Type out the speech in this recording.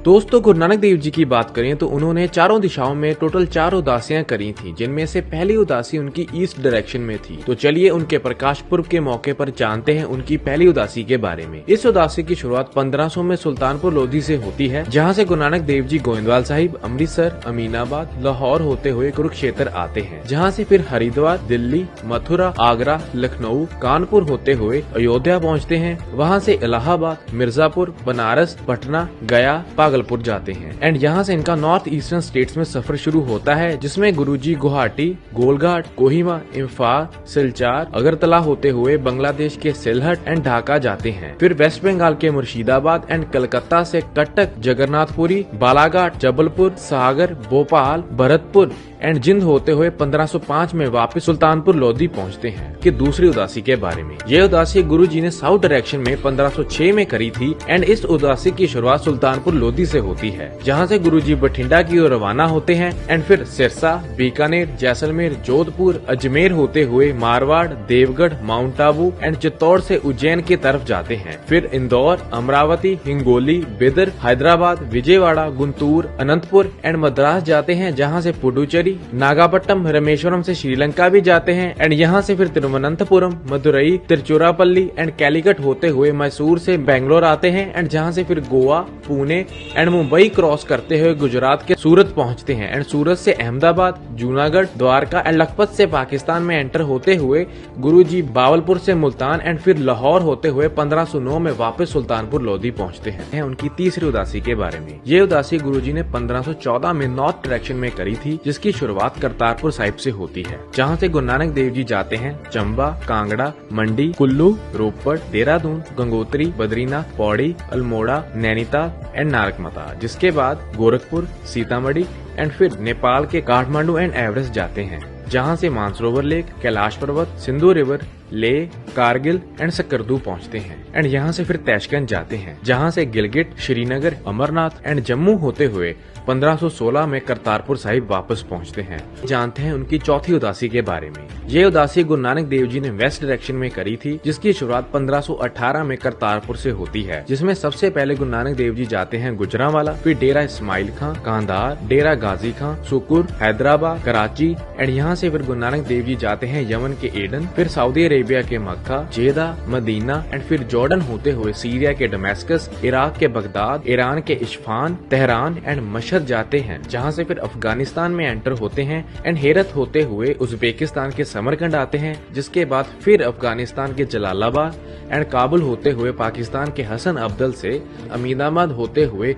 दोस्तों, गुरु नानक देव जी की बात करें तो उन्होंने चारों दिशाओं में टोटल 4 उदासियां करी थी, जिनमें से पहली उदासी उनकी ईस्ट डायरेक्शन में थी। तो चलिए उनके प्रकाश पुर्ब के मौके पर जानते हैं उनकी पहली उदासी के बारे में। इस उदासी की शुरुआत 1500 में सुल्तानपुर लोधी से होती है, जहां से गुरु नानक देव जी गोविंदवाल साहिब, अमृतसर, अमीनाबाद, लाहौर होते हुए कुरुक्षेत्र आते हैं, जहां से फिर हरिद्वार, दिल्ली, मथुरा, आगरा, लखनऊ, कानपुर होते हुए अयोध्या पहुंचते हैं। वहां से इलाहाबाद, मिर्जापुर, बनारस, पटना, गया, भागलपुर जाते हैं एंड यहाँ से इनका नॉर्थ ईस्टर्न स्टेट्स में सफर शुरू होता है, जिसमें गुरुजी गुवाहाटी, गोलघाट, कोहिमा, इम्फाल, सिलचार, अगरतला होते हुए बांग्लादेश के सिलहट एंड ढाका जाते हैं। फिर वेस्ट बंगाल के मुर्शिदाबाद एंड कलकत्ता से कटक, जगन्नाथपुरी, बालाघाट, जबलपुर, सागर, भोपाल, भरतपुर एंड जिंद होते हुए 1505 में वापस सुल्तानपुर लोधी पहुंचते हैं। कि दूसरी उदासी के बारे में, ये उदासी गुरुजी ने साउथ डायरेक्शन में 1506 में करी थी एंड इस उदासी की शुरुआत सुल्तानपुर लोधी से होती है, जहां से गुरुजी बठिंडा की ओर रवाना होते हैं एंड फिर सिरसा, बीकानेर, जैसलमेर, जोधपुर, अजमेर होते हुए मारवाड़, देवगढ़, माउंट आबू एंड चित्तौड़ से उज्जैन की तरफ जाते हैं। फिर इंदौर, अमरावती, हिंगोली, बिदर, हैदराबाद, विजयवाड़ा, गुंटूर, अनंतपुर एंड मद्रास जाते हैं, जहां से पुडुचेरी, नागापट्टनम, रामेश्वरम से श्रीलंका भी जाते हैं एंड यहाँ से फिर तिरुवनंतपुरम, मदुरई, तिरुचिरापल्ली एंड कैलीकट होते हुए मैसूर से बेंगलोर आते हैं एंड जहाँ से फिर गोवा, पुणे एंड मुंबई क्रॉस करते हुए गुजरात के सूरत पहुँचते हैं एंड सूरत से अहमदाबाद, जूनागढ़, द्वारका एंड लखपत से पाकिस्तान में एंटर होते हुए गुरुजी बावलपुर से मुल्तान एंड फिर लाहौर होते हुए 1509 में वापस सुल्तानपुर लोधी पहुँचते हैं। उनकी तीसरी उदासी के बारे में, ये उदासी गुरुजी ने 1514 में नॉर्थ डायरेक्शन में करी थी, जिसकी शुरुआत करतारपुर साहिब से होती है, जहां से गुरु नानक देव जी जाते हैं चंबा, कांगड़ा, मंडी, कुल्लू, रोपड़, देहरादून, गंगोत्री, बद्रीनाथ, पौड़ी, अल्मोड़ा, नैनीताल एंड नारकमता, जिसके बाद गोरखपुर, सीतामढ़ी एंड फिर नेपाल के काठमांडू एंड एवरेस्ट जाते हैं, जहां से मानसरोवर लेक, कैलाश पर्वत, सिंधु रिवर, लेह, कारगिल एंड सकरदू पहुंचते हैं एंड यहाँ से फिर तैशकंद जाते हैं, जहाँ से गिलगिट, श्रीनगर, अमरनाथ एंड जम्मू होते हुए 1516 में करतारपुर साहिब वापस पहुंचते हैं। जानते हैं उनकी चौथी उदासी के बारे में। ये उदासी गुरु नानक देव जी ने वेस्ट डायरेक्शन में करी थी, जिसकी शुरुआत 1518 में करतारपुर से होती है, जिसमें सबसे पहले गुरु नानक देव जी जाते हैं गुजरांवाला, फिर डेरा इस्माइल खां, कांधार, डेरा गाजी खां, सुकुर, हैदराबाद, कराची एंड यहाँ से फिर गुरु नानक देव जी जाते हैं यमन के एडन, फिर सऊदी अरेबिया के मक्का, जेदा, मदीना एंड फिर जॉर्डन होते हुए सीरिया के डमस्कस, इराक के बगदाद, ईरान के इस्फहान, तेहरान एंड मशहद जाते हैं, जहां से फिर अफगानिस्तान में एंटर होते हैं एंड हेरत होते हुए उज्बेकिस्तान के समरकंद आते हैं, जिसके बाद फिर अफगानिस्तान के जलालाबाद एंड काबुल होते हुए पाकिस्तान के हसन अब्दल से अमीनाबाद होते हुए